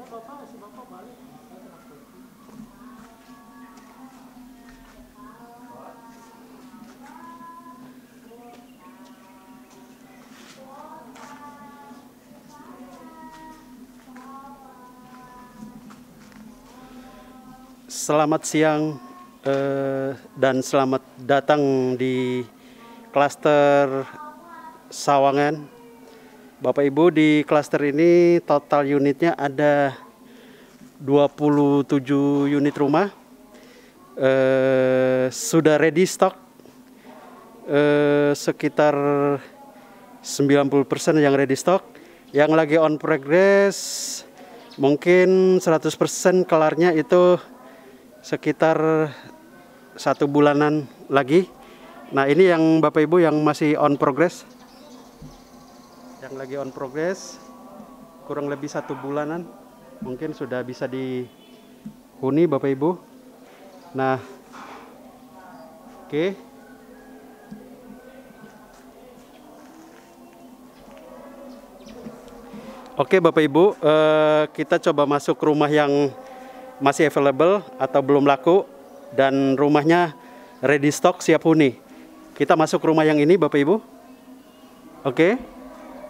Selamat siang dan selamat datang di klaster Sawangan. Bapak Ibu, di klaster ini total unitnya ada 27 unit rumah. Sudah ready stock sekitar 90% yang ready stock. Yang lagi on progress mungkin 100% kelarnya itu sekitar 1 bulanan lagi. Nah, ini yang Bapak Ibu yang masih on progress. Yang lagi on progress kurang lebih 1 bulanan mungkin sudah bisa dihuni Bapak Ibu. Nah, oke. Oke Bapak Ibu, kita coba masuk rumah yang masih available atau belum laku dan rumahnya ready stock siap huni. Kita masuk rumah yang ini Bapak Ibu. Oke,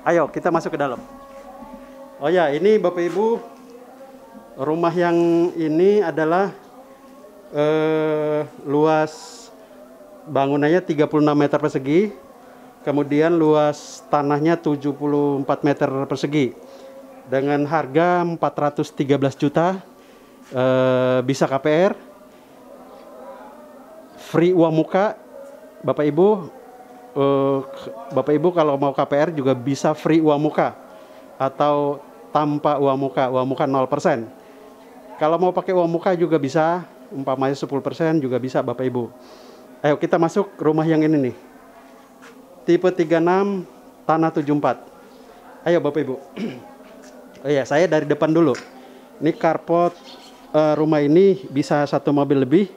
ayo kita masuk ke dalam. Oh ya, ini Bapak Ibu, rumah yang ini adalah luas bangunannya 36 meter persegi, kemudian luas tanahnya 74 meter persegi dengan harga 413 juta. Bisa KPR, free uang muka. Bapak Ibu kalau mau KPR juga bisa free uang muka atau tanpa uang muka 0%. Kalau mau pakai uang muka juga bisa, umpamanya 10% juga bisa Bapak Ibu. Ayo kita masuk rumah yang ini nih, tipe 36 tanah 74. Ayo Bapak Ibu. Oh iya, saya dari depan dulu. Ini carport. Rumah ini bisa 1 mobil lebih.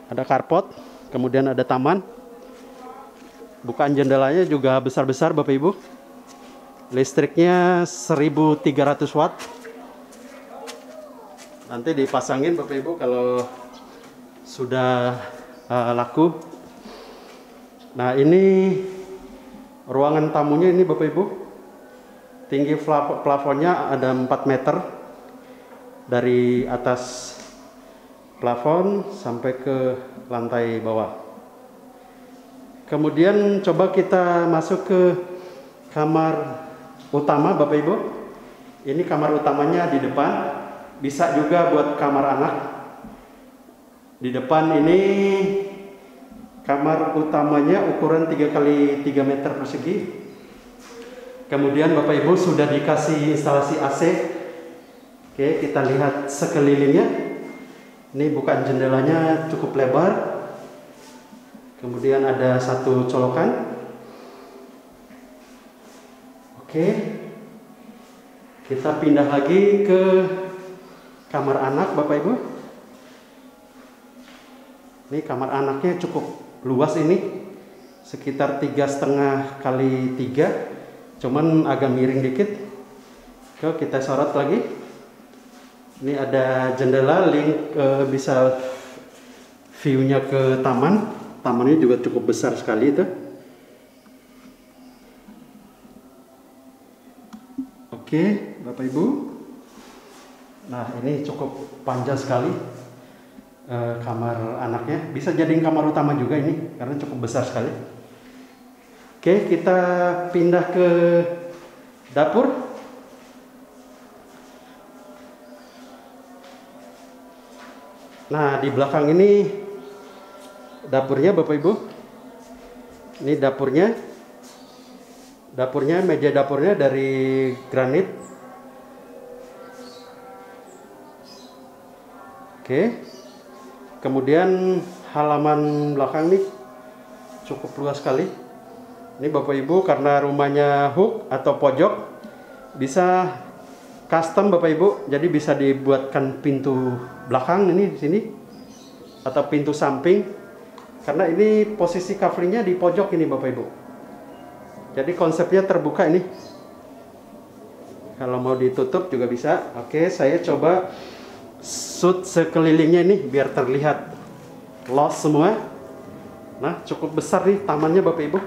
Ada carport, kemudian ada taman. Bukaan jendelanya juga besar-besar Bapak Ibu. Listriknya 1300 watt. Nanti dipasangin Bapak Ibu kalau sudah laku. Nah, ini ruangan tamunya ini Bapak Ibu. Tinggi plafonnya ada 4 meter. Dari atas plafon sampai ke lantai bawah. Kemudian coba kita masuk ke kamar utama Bapak Ibu. Ini kamar utamanya di depan. Bisa juga buat kamar anak. Di depan ini kamar utamanya ukuran 3 kali 3 meter persegi. Kemudian Bapak Ibu sudah dikasih instalasi AC. Oke, kita lihat sekelilingnya. Ini bukaan jendelanya cukup lebar. Kemudian ada 1 colokan. Oke. Kita pindah lagi ke kamar anak Bapak Ibu. Ini kamar anaknya cukup luas ini. Sekitar 3,5 kali 3. Cuman agak miring dikit. Oke, kita sorot lagi. Ini ada jendela link bisa view-nya ke taman. Tamannya juga cukup besar sekali itu. Oke, Bapak Ibu. Nah, ini cukup panjang sekali kamar anaknya. Bisa jadiin kamar utama juga ini karena cukup besar sekali. Oke, kita pindah ke dapur. Nah, di belakang ini dapurnya Bapak Ibu. Ini dapurnya. Meja dapurnya dari granit. Oke. Kemudian halaman belakang nih cukup luas sekali. Ini Bapak Ibu karena rumahnya hook atau pojok bisa custom Bapak Ibu, jadi bisa dibuatkan pintu belakang ini di sini atau pintu samping. Karena ini posisi coveringnya di pojok ini Bapak Ibu. Jadi konsepnya terbuka ini. Kalau mau ditutup juga bisa. Oke, saya coba shoot sekelilingnya ini biar terlihat luas semua. Nah, cukup besar nih tamannya Bapak Ibu.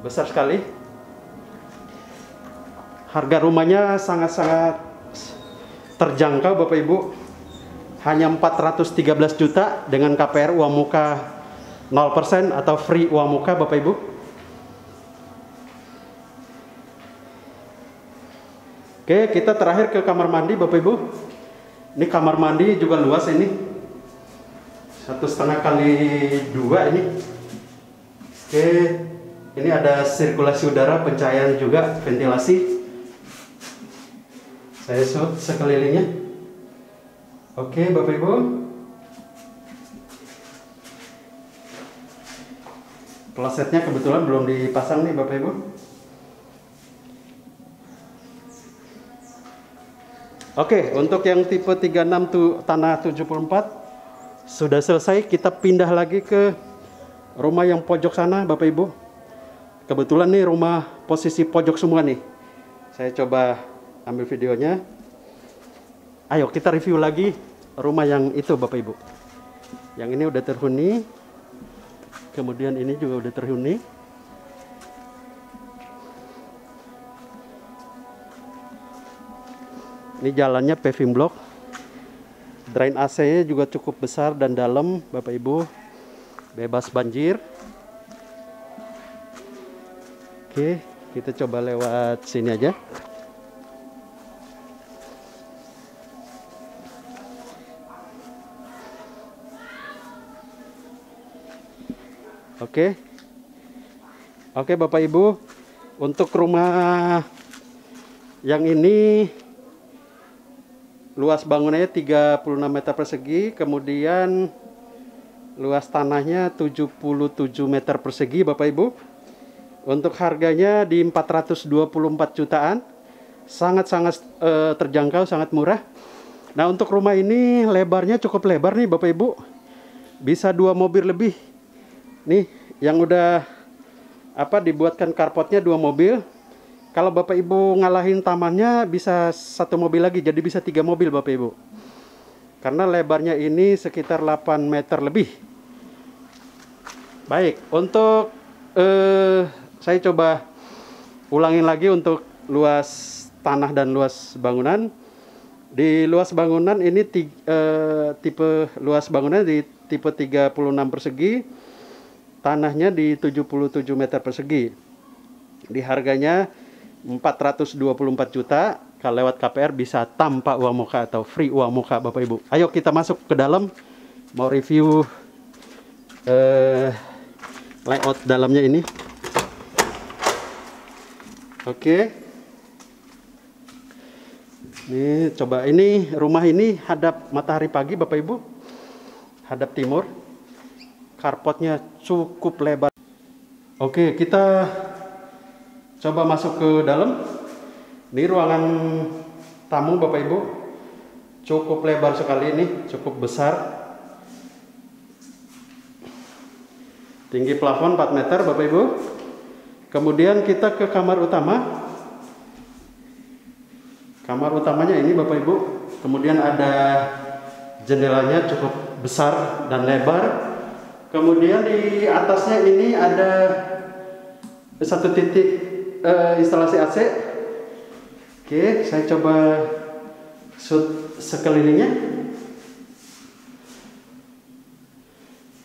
Besar sekali. Harga rumahnya sangat-sangat terjangkau Bapak Ibu. Hanya 413 juta dengan KPR uang muka 0% atau free uang muka Bapak Ibu. Oke, kita terakhir ke kamar mandi Bapak Ibu. Ini kamar mandi juga luas ini. 1,5 kali 2 ini. Oke, ini ada sirkulasi udara, pencahayaan juga, ventilasi. Saya shoot sekelilingnya. Oke, Bapak Ibu. Klosetnya kebetulan belum dipasang nih Bapak Ibu. Oke, untuk yang tipe 36 tuh tanah 74 sudah selesai. Kita pindah lagi ke rumah yang pojok sana Bapak Ibu. Kebetulan nih rumah posisi pojok semua nih. Saya coba ambil videonya. Ayo kita review lagi rumah yang itu Bapak Ibu. Yang ini udah terhuni. Kemudian ini juga udah terhuni. Ini jalannya paving block. Drain AC-nya juga cukup besar dan dalam Bapak Ibu. Bebas banjir. Oke, kita coba lewat sini aja. Oke. Oke Bapak Ibu, untuk rumah yang ini luas bangunannya 36 meter persegi, kemudian luas tanahnya 77 meter persegi Bapak Ibu. Untuk harganya di 424 jutaan, sangat-sangat terjangkau, sangat murah. Nah untuk rumah ini lebarnya cukup lebar nih Bapak Ibu, bisa 2 mobil lebih. Nih yang udah dibuatkan carportnya 2 mobil. Kalau Bapak Ibu ngalahin tamannya bisa 1 mobil lagi, jadi bisa 3 mobil Bapak Ibu. Karena lebarnya ini sekitar 8 meter lebih. Baik, untuk saya coba ulangin lagi untuk luas tanah dan luas bangunan. Di luas bangunan ini tipe luas bangunan di tipe 36 persegi, tanahnya di 77 meter persegi. Di harganya 424 juta, kalau lewat KPR bisa tanpa uang muka atau free uang muka Bapak Ibu. Ayo kita masuk ke dalam, mau review layout dalamnya ini. Oke. Nih coba, ini rumah ini hadap matahari pagi Bapak Ibu, hadap timur. Carportnya cukup lebar. Oke, kita coba masuk ke dalam. Ini ruangan tamu Bapak Ibu, cukup lebar sekali ini, cukup besar. Tinggi plafon 4 meter Bapak Ibu. Kemudian kita ke kamar utama. Kamar utamanya ini Bapak Ibu. Kemudian ada jendelanya cukup besar dan lebar. Kemudian di atasnya ini ada 1 titik instalasi AC. Oke, saya coba shoot sekelilingnya.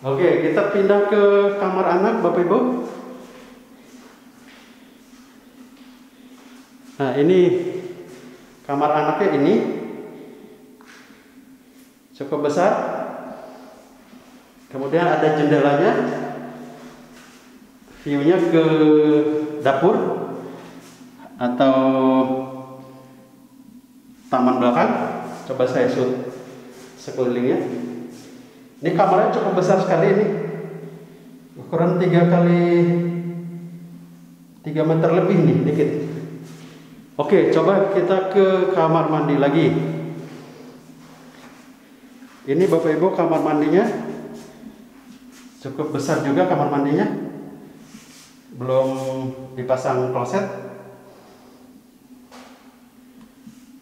Oke, kita pindah ke kamar anak Bapak Ibu. Nah ini kamar anaknya, ini cukup besar. Kemudian ada jendelanya, view-nya ke dapur atau taman belakang. Coba saya shoot sekelilingnya. Ini kamarnya cukup besar sekali ini, ukuran 3 kali 3 meter lebih nih, dikit. Oke, coba kita ke kamar mandi lagi. Ini Bapak Ibu kamar mandinya, cukup besar juga kamar mandinya. Belum dipasang kloset.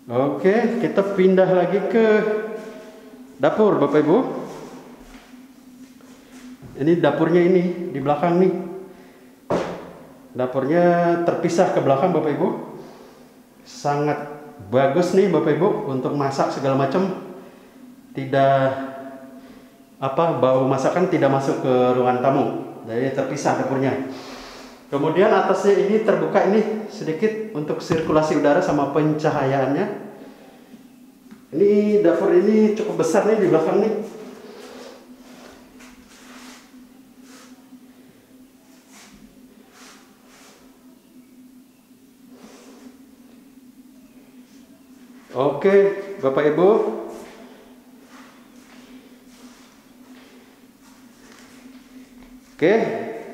Oke, kita pindah lagi ke dapur Bapak Ibu. Ini dapurnya ini di belakang nih. Dapurnya terpisah ke belakang Bapak Ibu. Sangat bagus nih Bapak Ibu untuk masak segala macam. Tidak bau masakan tidak masuk ke ruangan tamu. Jadi terpisah dapurnya. Kemudian atasnya ini terbuka ini sedikit untuk sirkulasi udara sama pencahayaannya. Ini dapur ini cukup besar nih di belakang nih. Oke, Bapak Ibu. Oke,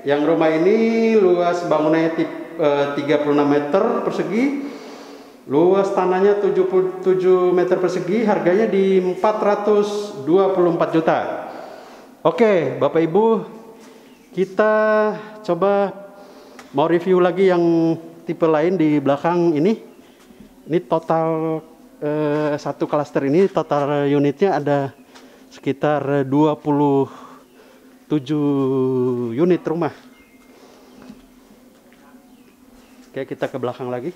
yang rumah ini luas bangunannya 36 meter persegi, luas tanahnya 77 meter persegi, harganya di 424 juta. Oke, Bapak Ibu, kita coba mau review lagi yang tipe lain di belakang ini. Ini total satu klaster ini total unitnya ada sekitar 27 unit rumah. Oke, kita ke belakang lagi.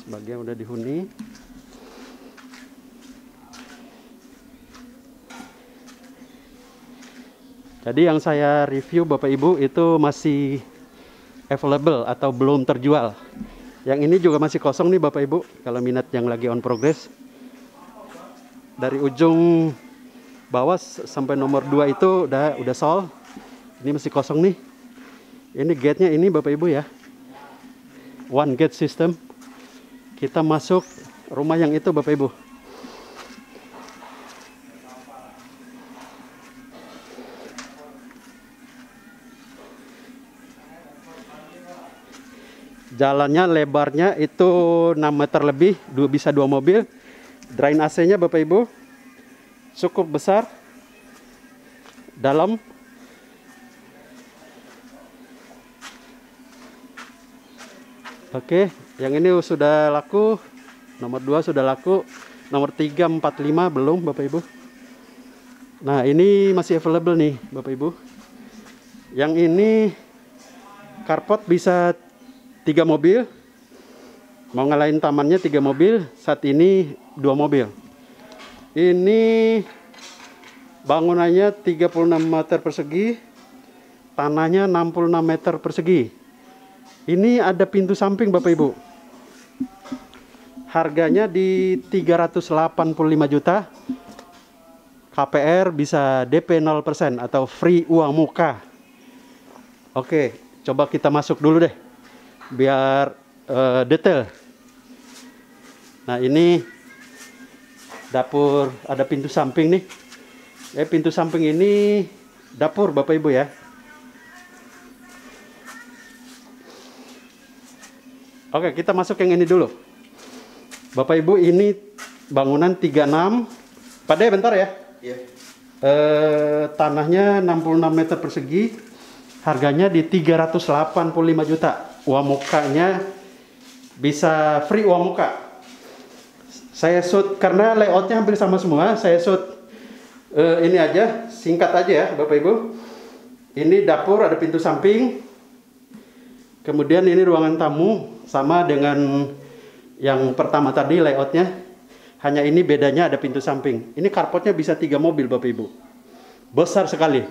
Sebagian udah dihuni. Jadi yang saya review Bapak Ibu itu masih available atau belum terjual. Yang ini juga masih kosong nih Bapak Ibu, kalau minat yang lagi on progress. Dari ujung bawah sampai nomor 2 itu udah sold. Ini masih kosong nih. Ini gate-nya ini Bapak Ibu ya. One gate system. Kita masuk rumah yang itu Bapak Ibu. Jalannya lebarnya itu 6 meter lebih, bisa 2 mobil. Drain AC-nya Bapak Ibu cukup besar, dalam. Oke, yang ini sudah laku, nomor 2 sudah laku, nomor 3, 4, 5 belum Bapak Ibu. Nah ini masih available nih Bapak Ibu. Yang ini carport bisa 3 mobil, mau ngalahin tamannya 3 mobil, saat ini 2 mobil. Ini bangunannya 36 meter persegi, tanahnya 66 meter persegi. Ini ada pintu samping Bapak Ibu. Harganya di 385 juta. KPR bisa DP 0% atau free uang muka. Oke, coba kita masuk dulu deh, biar detail. Nah ini dapur, ada pintu samping nih. Pintu samping ini dapur Bapak Ibu ya. Oke, kita masuk yang ini dulu. Bapak Ibu, ini bangunan 36. Pada bentar ya. Iya. Tanahnya 66 meter persegi. Harganya di 385 juta. Uang mukanya bisa free uang muka. Saya shoot karena layoutnya hampir sama semua. Saya shoot ini aja, singkat aja ya Bapak Ibu. Ini dapur, ada pintu samping. Kemudian ini ruangan tamu, sama dengan yang pertama tadi layoutnya. Hanya ini bedanya ada pintu samping. Ini carportnya bisa 3 mobil Bapak Ibu. Besar sekali.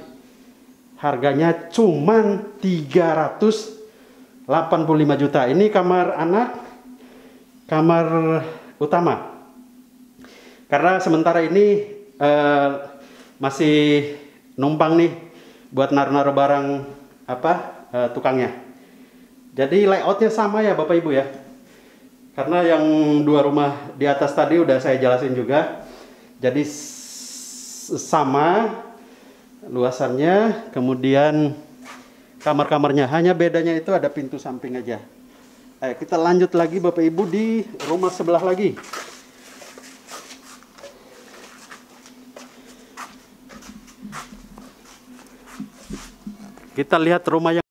Harganya cuman 385 juta. Ini kamar anak, kamar utama. Karena sementara ini masih numpang nih buat naruh-naruh barang tukangnya. Jadi layoutnya sama ya Bapak Ibu ya. Karena yang 2 rumah di atas tadi udah saya jelasin juga. Jadi sama luasannya, kemudian kamar-kamarnya. Hanya bedanya itu ada pintu samping aja. Ayo kita lanjut lagi Bapak Ibu di rumah sebelah lagi. Kita lihat rumah yang